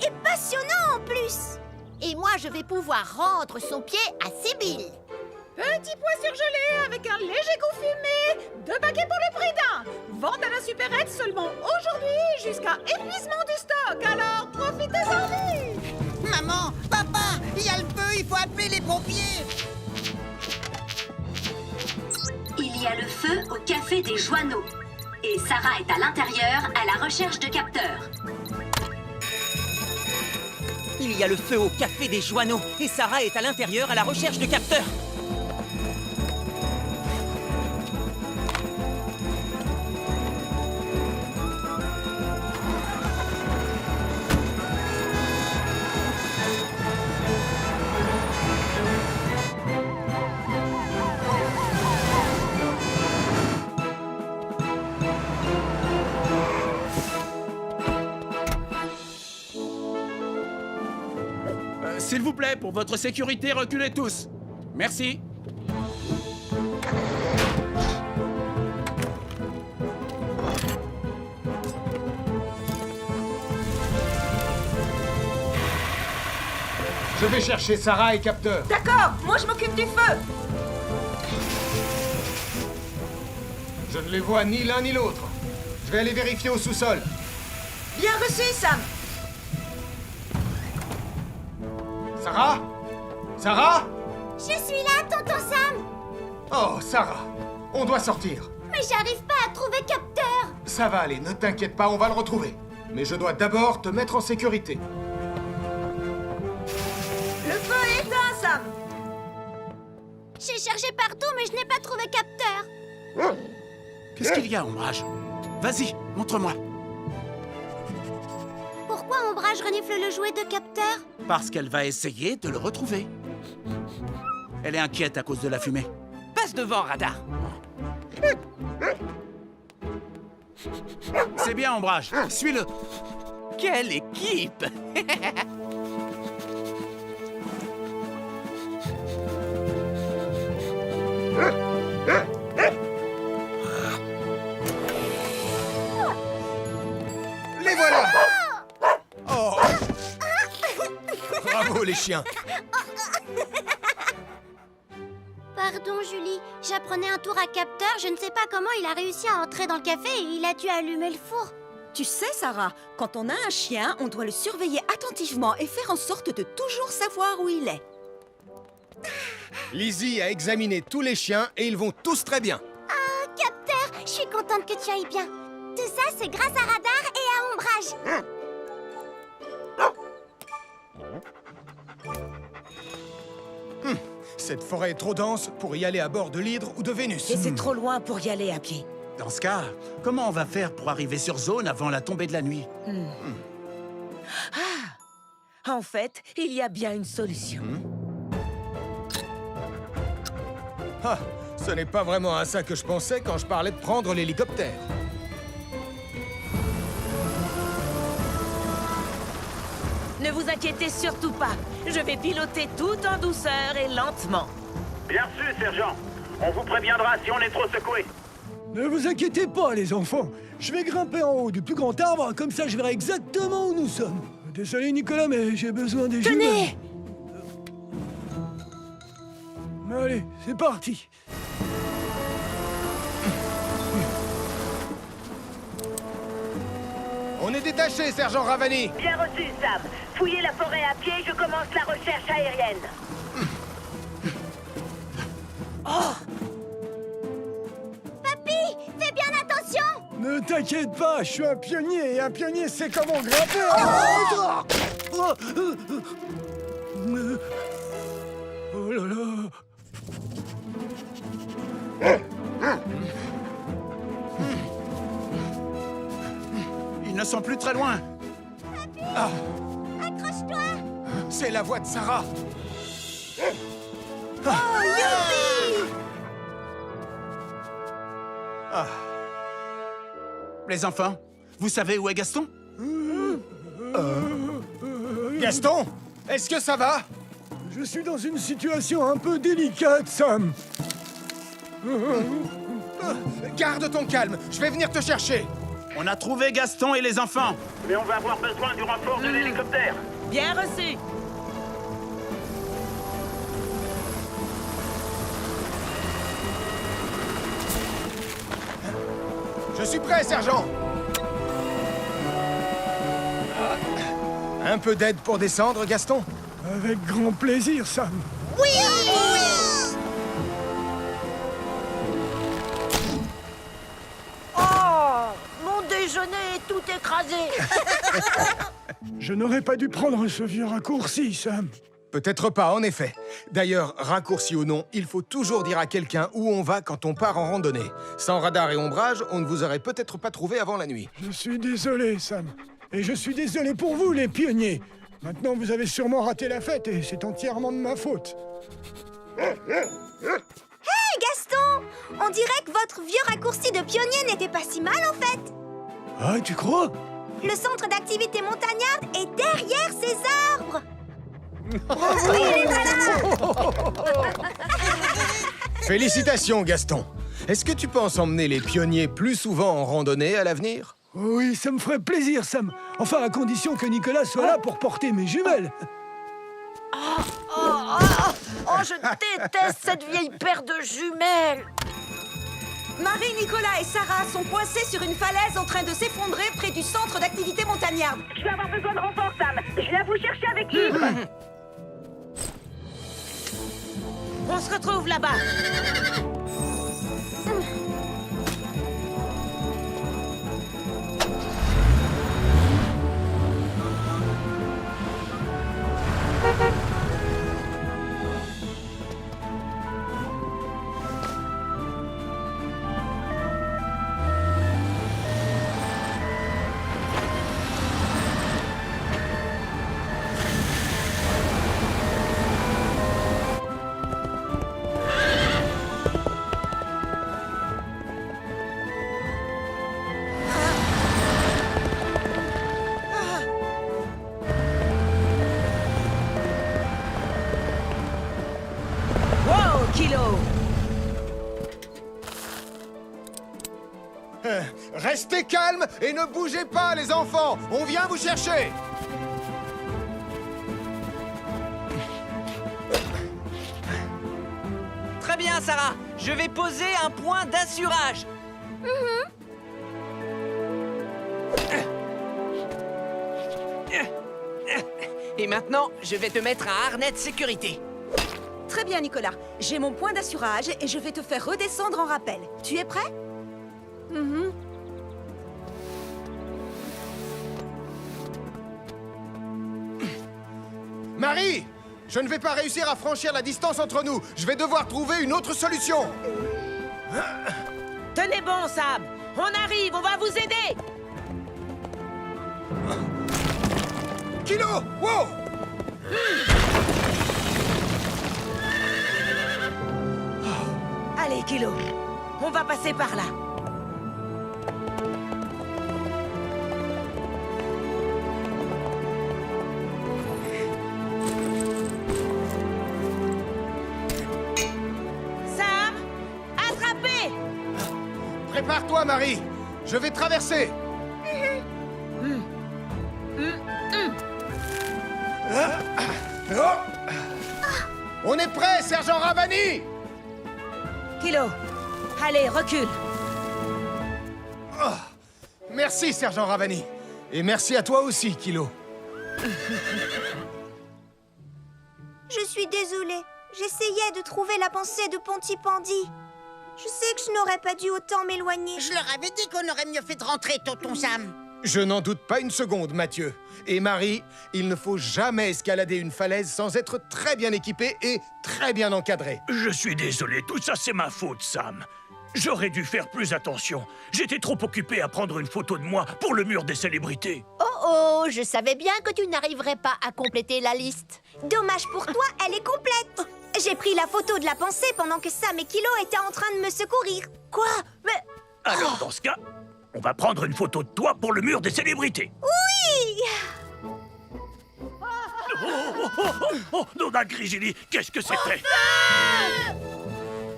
et passionnant en plus. Et moi, je vais pouvoir rendre son pied à Sibylle. Petit pois surgelé avec un léger goût fumé. 2 paquets pour le prix d'un. Vente à la supérette seulement aujourd'hui jusqu'à épuisement du stock. Alors profitez-en vite. Maman, papa, il y a le feu, il faut appeler les pompiers. Il y a le feu au café des Joanneaux. Et Sarah est à l'intérieur à la recherche de capteurs. Il y a le feu au café des Joanneaux et Sarah est à l'intérieur à la recherche de capteurs. S'il vous plaît, pour votre sécurité, reculez tous. Merci. Je vais chercher Sarah et Capteur. D'accord, moi je m'occupe du feu. Je ne les vois ni l'un ni l'autre. Je vais aller vérifier au sous-sol. Bien reçu, Sam. Sarah Sarah Je suis là, tonton Sam. Oh, Sarah, on doit sortir. Mais j'arrive pas à trouver capteur. Ça va aller, ne t'inquiète pas, on va le retrouver. Mais je dois d'abord te mettre en sécurité. Le feu est éteint, Sam. J'ai cherché partout, mais je n'ai pas trouvé capteur. Qu'est-ce qu'il y a, Ombrage? Vas-y, montre-moi. Pourquoi Ombrage renifle le jouet de capteur? Parce qu'elle va essayer de le retrouver. Elle est inquiète à cause de la fumée. Passe devant, Radar. C'est bien, Ombrage. Suis-le. Quelle équipe! Les voilà! Oh! Bravo, les chiens! Pardon, Julie. J'apprenais un tour à capteur. Je ne sais pas comment il a réussi à entrer dans le café et il a dû allumer le four. Tu sais, Sarah, quand on a un chien, on doit le surveiller attentivement et faire en sorte de toujours savoir où il est. Lizzie a examiné tous les chiens et ils vont tous très bien. Oh, Capteur, je suis contente que tu ailles bien. Tout ça, c'est grâce à Radar et à Ombrage. Cette forêt est trop dense pour y aller à bord de l'Hydre ou de Vénus. Et c'est trop loin pour y aller à pied. Dans ce cas, comment on va faire pour arriver sur zone avant la tombée de la nuit? Ah, en fait, il y a bien une solution. Ah, ce n'est pas vraiment à ça que je pensais quand je parlais de prendre l'hélicoptère. Ne vous inquiétez surtout pas. Je vais piloter tout en douceur et lentement. Bien sûr, sergent. On vous préviendra si on est trop secoué. Ne vous inquiétez pas, les enfants. Je vais grimper en haut du plus grand arbre, comme ça je verrai exactement où nous sommes. Désolé, Nicolas, mais j'ai besoin des jumelles. Tenez! Allez, c'est parti. On est détaché, sergent Ravani. Bien reçu, Sam. Fouillez la forêt à pied, je commence la recherche aérienne. Oh! Papy, fais bien attention! Ne t'inquiète pas, je suis un pionnier, et un pionnier sait comment grimper. Oh là là. Ils ne sont plus très loin. Ah, Accroche-toi! c'est la voix de Sarah. Oh, youpi! Ah. Les enfants, vous savez où est Gaston? Gaston, est-ce que ça va? Je suis dans une situation un peu délicate, Sam. Garde ton calme, je vais venir te chercher. On a trouvé Gaston et les enfants. Mais on va avoir besoin du renfort de l'hélicoptère. Bien reçu. Je suis prêt, sergent. Un peu d'aide pour descendre, Gaston? Avec grand plaisir, Sam. Oui! Oh, mon déjeuner est tout écrasé. Je n'aurais pas dû prendre ce vieux raccourci, Sam. Peut-être pas, en effet. D'ailleurs, raccourci ou non, il faut toujours dire à quelqu'un où on va quand on part en randonnée. Sans radar et ombrage, on ne vous aurait peut-être pas trouvé avant la nuit. Je suis désolé, Sam. Et je suis désolé pour vous, les pionniers. Maintenant, vous avez sûrement raté la fête et c'est entièrement de ma faute. Hey, Gaston! On dirait que votre vieux raccourci de pionnier n'était pas si mal, en fait. Ah, tu crois? Le centre d'activité montagnarde est derrière ces arbres. Bravo! Il est malin! Félicitations, Gaston. Est-ce que tu penses emmener les pionniers plus souvent en randonnée à l'avenir? Oui, ça me ferait plaisir, Sam. Enfin, à condition que Nicolas soit là pour porter mes jumelles. Oh, je déteste cette vieille paire de jumelles. Marie, Nicolas et Sarah sont coincés sur une falaise en train de s'effondrer près du centre d'activité montagnarde. Je vais avoir besoin de renfort, Sam. Je viens vous chercher avec Yves. On se retrouve là-bas. Restez calmes et ne bougez pas, les enfants. On vient vous chercher. Très bien, Sarah. Je vais poser un point d'assurage. Et maintenant, je vais te mettre un harnais de sécurité. Très bien, Nicolas. J'ai mon point d'assurage et je vais te faire redescendre en rappel. Tu es prêt? Marie! Je ne vais pas réussir à franchir la distance entre nous. Je vais devoir trouver une autre solution. Tenez bon, Sam. On arrive, on va vous aider. Kilo! Wow! Allez, Kilo. On va passer par là. Sam, attrapez! Prépare-toi, Marie. Je vais traverser. On est prêt, sergent Ravani! Kilo, allez, recule. Merci, sergent Ravani. Et merci à toi aussi, Kilo. Je suis désolée. J'essayais de trouver la pensée de Pontypandy. Je sais que je n'aurais pas dû autant m'éloigner. Je leur avais dit qu'on aurait mieux fait de rentrer, tonton Sam. Je n'en doute pas une seconde, Mathieu. Et Marie, il ne faut jamais escalader une falaise sans être très bien équipé et très bien encadré. Je suis désolé, tout ça c'est ma faute, Sam. J'aurais dû faire plus attention. J'étais trop occupé à prendre une photo de moi pour le mur des célébrités. Oh, je savais bien que tu n'arriverais pas à compléter la liste. Dommage pour toi, elle est complète. J'ai pris la photo de la pensée pendant que Sam et Kilo étaient en train de me secourir. Quoi? Mais... Alors dans ce cas, on va prendre une photo de toi pour le mur des célébrités. Oui! Oh, Nona Grigili, qu'est-ce que c'était?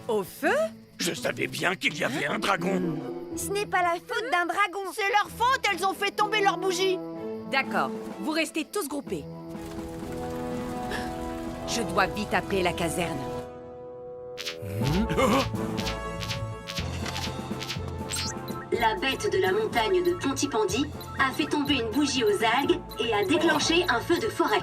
Au feu? Je savais bien qu'il y avait un dragon. Ce n'est pas la faute d'un dragon. C'est leur faute, elles ont fait tomber leur bougie. D'accord, vous restez tous groupés. Je dois vite appeler la caserne. La bête de la montagne de Pontypandy a fait tomber une bougie aux algues et a déclenché un feu de forêt.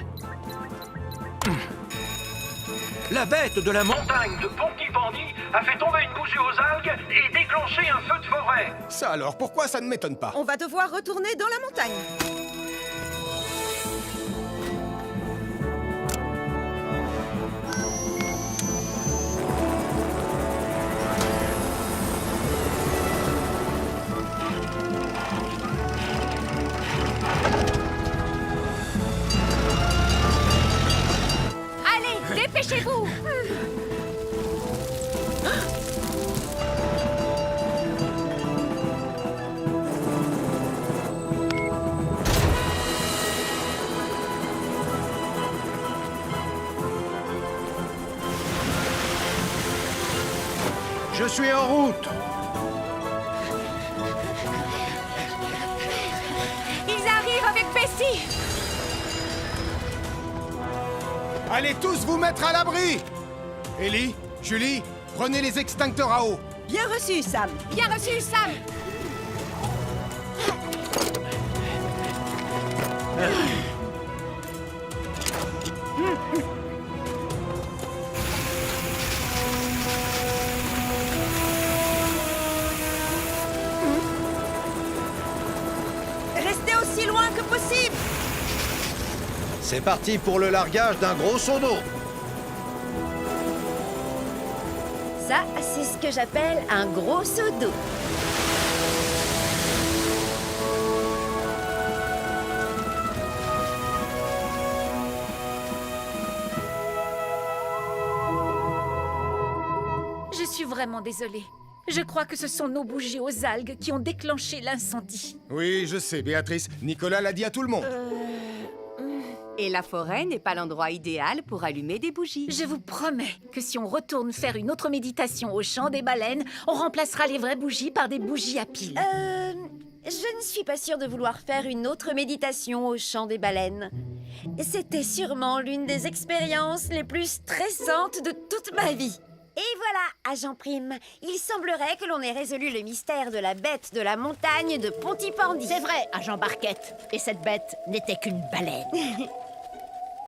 La bête de la montagne de Pontypandy a fait tomber une bougie aux algues et déclenché un feu de forêt. Ça alors, pourquoi ça ne m'étonne pas? On va devoir retourner dans la montagne. Allez, dépêchez-vous. Je suis en route. Ils arrivent avec Bessie. Allez tous vous mettre à l'abri! Ellie, Julie, prenez les extincteurs à eau. Bien reçu, Sam. Bien reçu, Sam. Restez aussi loin que possible. C'est parti pour le largage d'un gros seau d'eau. Ça, c'est ce que j'appelle un gros seau d'eau. Je suis vraiment désolée. Je crois que ce sont nos bougies aux algues qui ont déclenché l'incendie. Oui, je sais, Béatrice. Nicolas l'a dit à tout le monde. Et la forêt n'est pas l'endroit idéal pour allumer des bougies. Je vous promets que si on retourne faire une autre méditation au champ des baleines, on remplacera les vraies bougies par des bougies à piles. Je ne suis pas sûre de vouloir faire une autre méditation au chant des baleines. C'était sûrement l'une des expériences les plus stressantes de toute ma vie. Et voilà, agent Prime, il semblerait que l'on ait résolu le mystère de la bête de la montagne de Pontypandy. C'est vrai, agent Barquette. Et cette bête n'était qu'une baleine.